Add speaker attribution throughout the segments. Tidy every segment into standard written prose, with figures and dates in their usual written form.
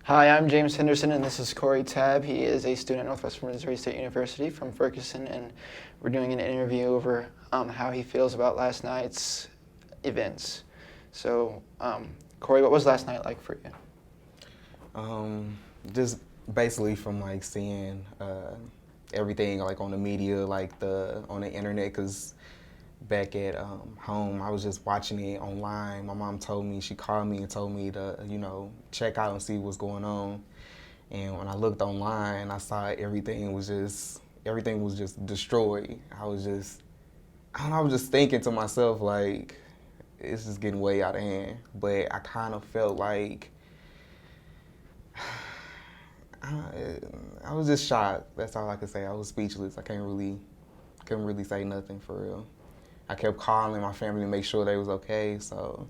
Speaker 1: Hi, I'm James Henderson, and this is Corey Tabb. He is a student at Northwestern Missouri State University from Ferguson, and we're doing an interview over how he feels about last night's events. So, Corey, what was last night like for you?
Speaker 2: Just basically from like seeing everything like on the media, like on the internet, because back at home, I was just watching it online. My mom told me, she called me and told me to, check out and see what's going on. And when I looked online, I saw everything was just destroyed. I was just thinking to myself, like, it's just getting way out of hand. But I kind of felt like, I was just shocked. That's all I could say. I was speechless. I couldn't really say nothing for real. I kept calling my family to make sure they was okay, so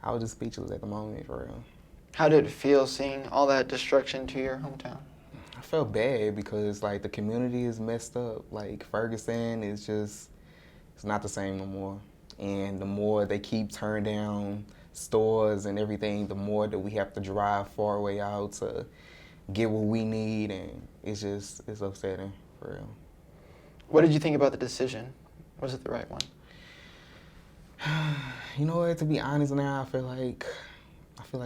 Speaker 2: I was just speechless at the moment, for real.
Speaker 1: How did it feel seeing all that destruction to your hometown?
Speaker 2: I felt bad because, like, the community is messed up. Like, Ferguson is just, it's not the same no more. And the more they keep turning down stores and everything, the more that we have to drive far away out to get what we need, and it's upsetting, for real.
Speaker 1: What did you think about the decision? Was it the right one?
Speaker 2: You know what, to be honest now, I feel like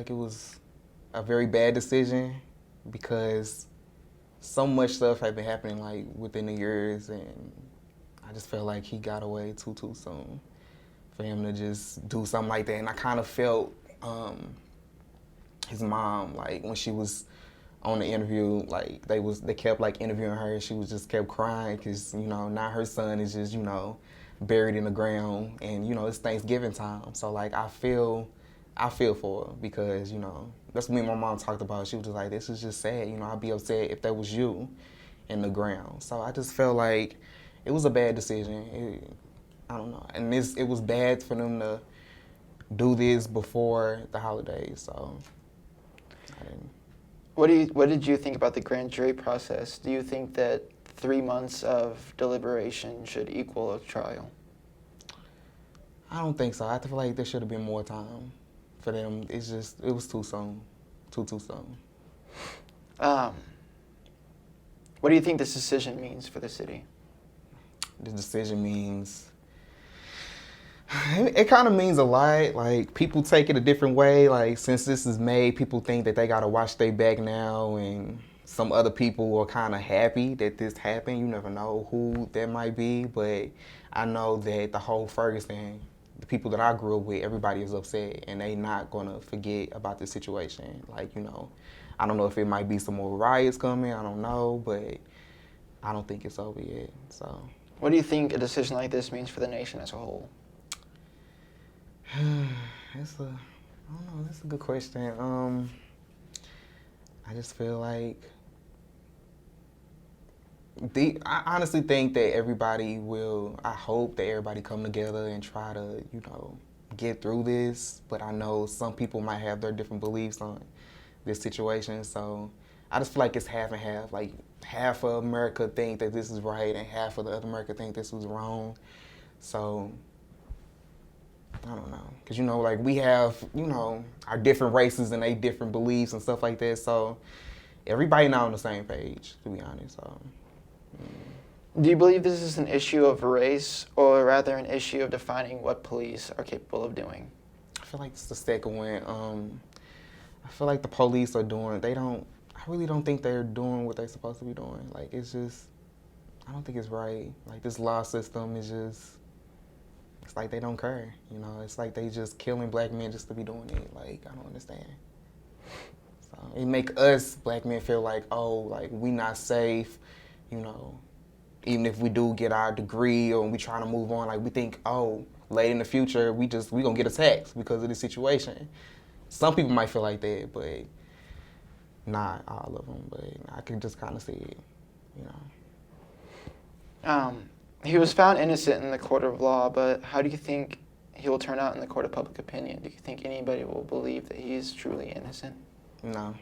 Speaker 2: it was a very bad decision because so much stuff had been happening like within the years, and I just felt like he got away too soon for him to just do something like that. And I kind of felt his mom, like when she was on the interview, like they kept like interviewing her, she just kept crying because now her son is just buried in the ground, and it's Thanksgiving time, so like I feel for her because that's what me and my mom talked about. She was just like, this is just sad, I'd be upset if that was you in the ground. So I just felt like it was a bad decision. I don't know, and it was bad for them to do this before the holidays, so I didn't.
Speaker 1: What did you think about the grand jury process? Do you think that 3 months of deliberation should equal a trial?
Speaker 2: I don't think so. I feel like there should have been more time for them. It was too soon. Too soon.
Speaker 1: What do you think this decision means for the city?
Speaker 2: This decision means, it kind of means a lot. Like, people take it a different way. Like, since this is made, people think that they got to watch their back now, and some other people are kind of happy that this happened. You never know who that might be, but I know that the whole Ferguson, the people that I grew up with, everybody is upset, and they not going to forget about this situation. Like, I don't know if it might be some more riots coming, I don't know, but I don't think it's over yet, so.
Speaker 1: What do you think a decision like this means for the nation as a whole?
Speaker 2: I don't know, that's a good question. I just feel like, I honestly think that I hope that everybody come together and try to, get through this, but I know some people might have their different beliefs on this situation, so I just feel like it's half and half. Like, half of America think that this is right and half of the other America think this was wrong, so I don't know, because like we have our different races and they different beliefs and stuff like that, so everybody not on the same page, to be honest. So.
Speaker 1: Do you believe this is an issue of race, or rather an issue of defining what police are capable of doing?
Speaker 2: I feel like it's the second one. I feel like the police are I really don't think they're doing what they're supposed to be doing. Like, I don't think it's right. Like, this law system is it's like they don't care, It's like they just killing black men just to be doing it. Like, I don't understand. So it make us black men feel like, oh, like we not safe, even if we do get our degree or we trying to move on, like we think, oh, late in the future, we gonna get attacked because of this situation. Some people might feel like that, but not all of them, but I can just kind of see it,
Speaker 1: He was found innocent in the court of law, but how do you think he will turn out in the court of public opinion? Do you think anybody will believe that he's truly innocent?
Speaker 2: No,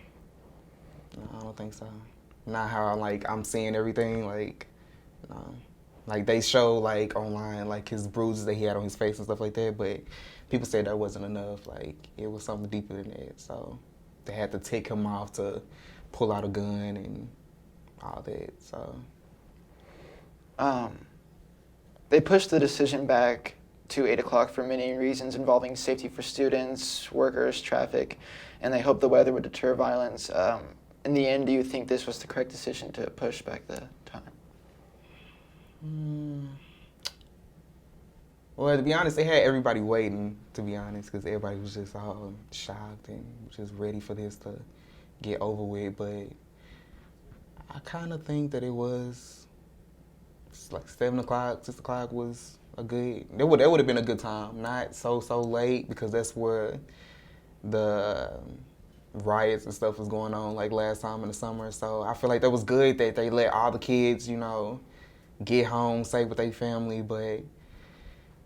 Speaker 2: I don't think so. Not how I'm seeing everything, like, no. Like, they show, like, online, like, his bruises that he had on his face and stuff like that, but people said that wasn't enough. Like, it was something deeper than that, so they had to tick him off to pull out a gun and all that. So
Speaker 1: They pushed the decision back to 8 o'clock for many reasons involving safety for students, workers, traffic, and they hoped the weather would deter violence. In the end, do you think this was the correct decision to push back the time?
Speaker 2: Well, to be honest, they had everybody waiting, to be honest, because everybody was just all shocked and just ready for this to get over with. But I kind of think that it was like 7 o'clock, 6 o'clock was a good, that would have been a good time. Not so late, because that's where the riots and stuff was going on like last time in the summer. So I feel like that was good that they let all the kids, get home safe with their family. But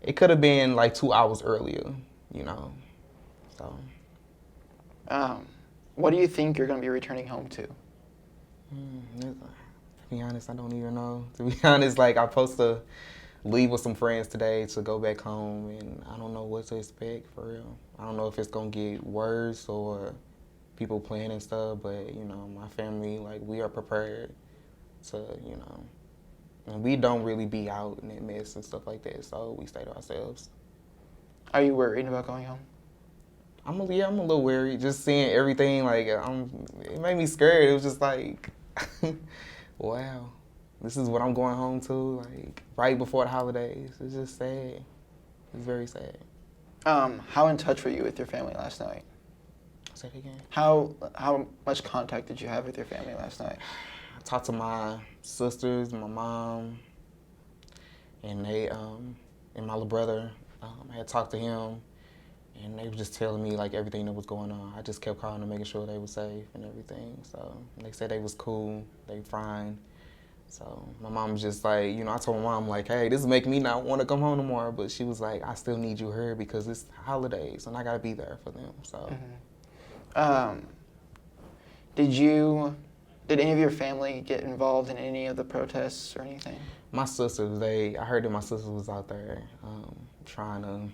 Speaker 2: it could have been like 2 hours earlier, so.
Speaker 1: What do you think you're going to be returning home to?
Speaker 2: To be honest, I don't even know. To be honest, like, I'm supposed to leave with some friends today to go back home, and I don't know what to expect, for real. I don't know if it's going to get worse or people playing and stuff, but, my family, like, we are prepared to, and we don't really be out in that mess and stuff like that, so we stay to ourselves.
Speaker 1: Are you worried about going home?
Speaker 2: I'm a little worried. Just seeing everything, like, it made me scared. It was just like, wow, this is what I'm going home to, like, right before the holidays. It's just sad. It's very sad.
Speaker 1: How in touch were you with your family last night?
Speaker 2: Say it again.
Speaker 1: How much contact did you have with your family last night?
Speaker 2: I talked to my sisters, my mom, and and my little brother. I had talked to him, and they were just telling me, like, everything that was going on. I just kept calling them, making sure they were safe and everything. So they said they was cool, they fine. So my mom was just like, I told my mom, like, hey, this is making me not want to come home tomorrow. But she was like, I still need you here because it's holidays and I got to be there for them. So.
Speaker 1: Mm-hmm. Did any of your family get involved in any of the protests or anything?
Speaker 2: My sisters, I heard that my sister was out there trying to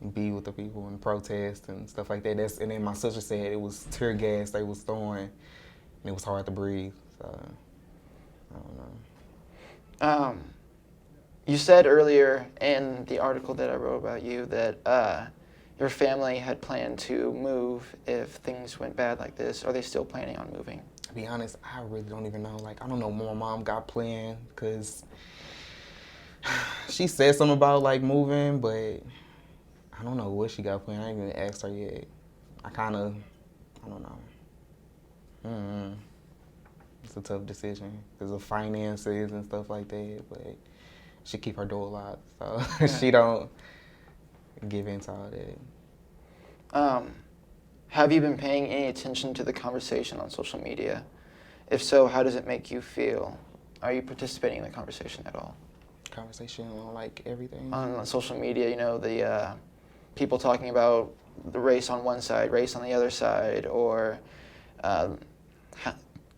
Speaker 2: be with the people and protest and stuff like that. And then my sister said it was tear gas they was throwing, and it was hard to breathe. So I don't know.
Speaker 1: You said earlier in the article that I wrote about you that your family had planned to move if things went bad like this. Are they still planning on moving?
Speaker 2: To be honest, I really don't even know. Like, I don't know what my mom got planned, because she said something about, like, moving, but I don't know what she got planned. I ain't even asked her yet. I don't know. It's a tough decision because of finances and stuff like that, but she keep her door locked, so she don't give in to all that.
Speaker 1: Have you been paying any attention to the conversation on social media? If so, how does it make you feel? Are you participating in the conversation at all?
Speaker 2: Conversation on, like, everything?
Speaker 1: On social media, the people talking about the race on one side, race on the other side, or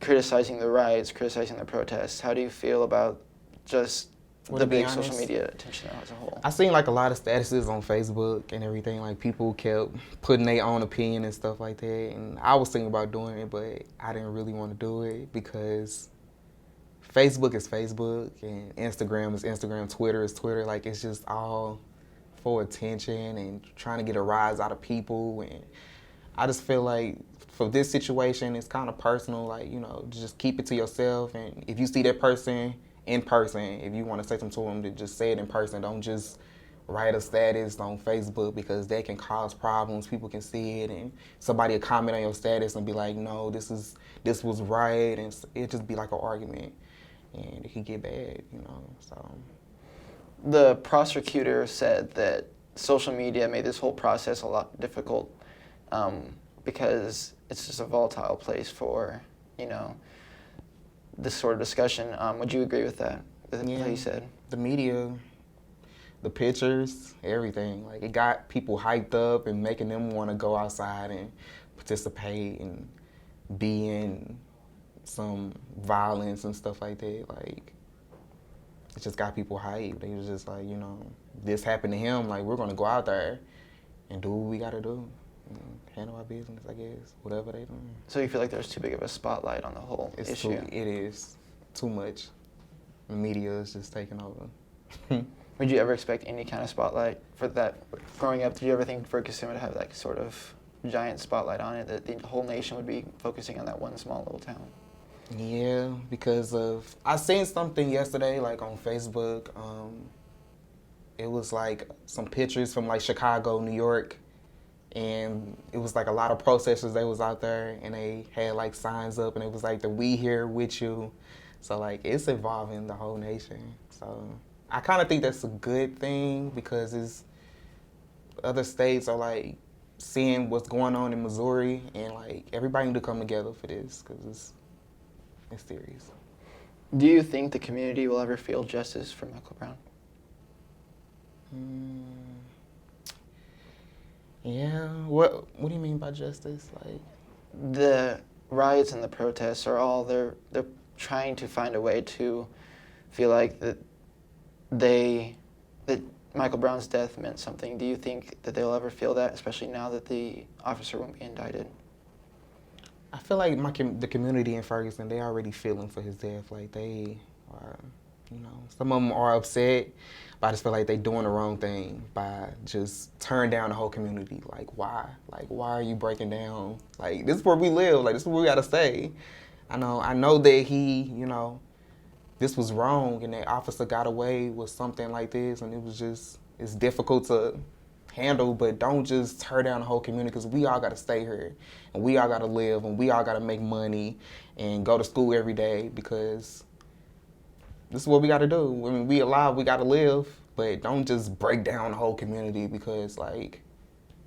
Speaker 1: criticizing the riots, criticizing the protests. How do you feel about just the big social media attention as a whole?
Speaker 2: I seen, like, a lot of statuses on Facebook and everything. Like, people kept putting their own opinion and stuff like that. And I was thinking about doing it, but I didn't really want to do it because Facebook is Facebook and Instagram is Instagram, Twitter is Twitter. Like, it's just all for attention and trying to get a rise out of people. And I just feel like for this situation, it's kind of personal. Like, just keep it to yourself. And if you see that person in person, if you want to say something to them, to just say it in person. Don't just write a status on Facebook, because that can cause problems. People can see it, and somebody will comment on your status and be like, no, this was right, and it just be like an argument, and it can get bad, so.
Speaker 1: The prosecutor said that social media made this whole process a lot difficult because it's just a volatile place for, this sort of discussion. Would you agree with that, with what he said?
Speaker 2: The media, the pictures, everything. Like, it got people hyped up and making them want to go outside and participate and be in some violence and stuff like that. Like, it just got people hyped. They was just like, this happened to him. Like, we're going to go out there and do what we got to do. handle our business, I guess, whatever they do.
Speaker 1: So you feel like there's too big of a spotlight on the whole issue?
Speaker 2: It is too much. The media is just taking over.
Speaker 1: Would you ever expect any kind of spotlight for that? Growing up, did you ever think Ferguson would have like sort of giant spotlight on it, that the whole nation would be focusing on that one small little town?
Speaker 2: Yeah, because I seen something yesterday, like on Facebook. It was like some pictures from like Chicago, New York, and it was like a lot of protesters. They was out there and they had like signs up, and it was like the "We Here with You." So like it's involving the whole nation. So I kind of think that's a good thing, because it's other states are like seeing what's going on in Missouri, and like everybody need to come together for this, because it's serious.
Speaker 1: Do you think the community will ever feel justice for Michael Brown?
Speaker 2: Yeah. What do you mean by justice? Like,
Speaker 1: The riots and the protests are all they're trying to find a way to feel like that Michael Brown's death meant something. Do you think that they'll ever feel that, especially now that the officer won't be indicted?
Speaker 2: I feel like the community in Ferguson, they already feeling for his death. Like they are, some of them are upset, but I just feel like they doing the wrong thing by just tearing down the whole community. Like why? Like why are you breaking down? Like this is where we live. Like this is where we gotta stay. I know that he, this was wrong, and that officer got away with something like this, and it's difficult to handle, but don't just tear down the whole community, because we all got to stay here, and we all got to live, and we all got to make money and go to school every day, because this is what we got to do. I mean, we alive, we got to live, but don't just break down the whole community, because like,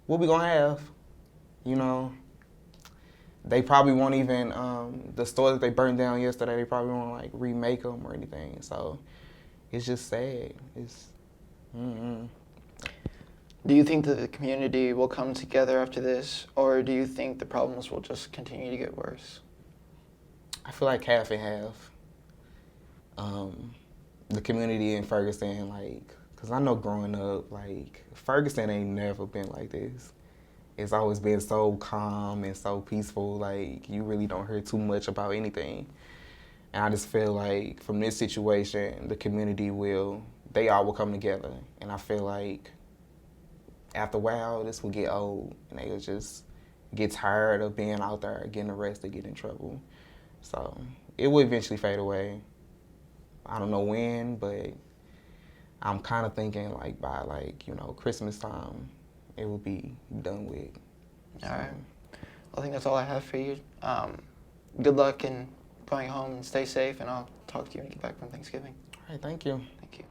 Speaker 2: what we gonna have? They probably won't even, the store that they burned down yesterday, they probably won't like remake them or anything. So it's just sad.
Speaker 1: Do you think that the community will come together after this, or do you think the problems will just continue to get worse?
Speaker 2: I feel like half and half. The community in Ferguson, like, because I know growing up, like, Ferguson ain't never been like this. It's always been so calm and so peaceful. Like, you really don't hear too much about anything. And I just feel like from this situation, the community they all will come together. And I feel like after a while, this will get old, and they will just get tired of being out there, getting arrested, getting in trouble. So it will eventually fade away. I don't know when, but I'm kind of thinking like by Christmas time, it will be done with.
Speaker 1: All right. Well, I think that's all I have for you. Good luck in going home and stay safe, and I'll talk to you when you get back from Thanksgiving.
Speaker 2: All right, thank you.
Speaker 1: Thank you.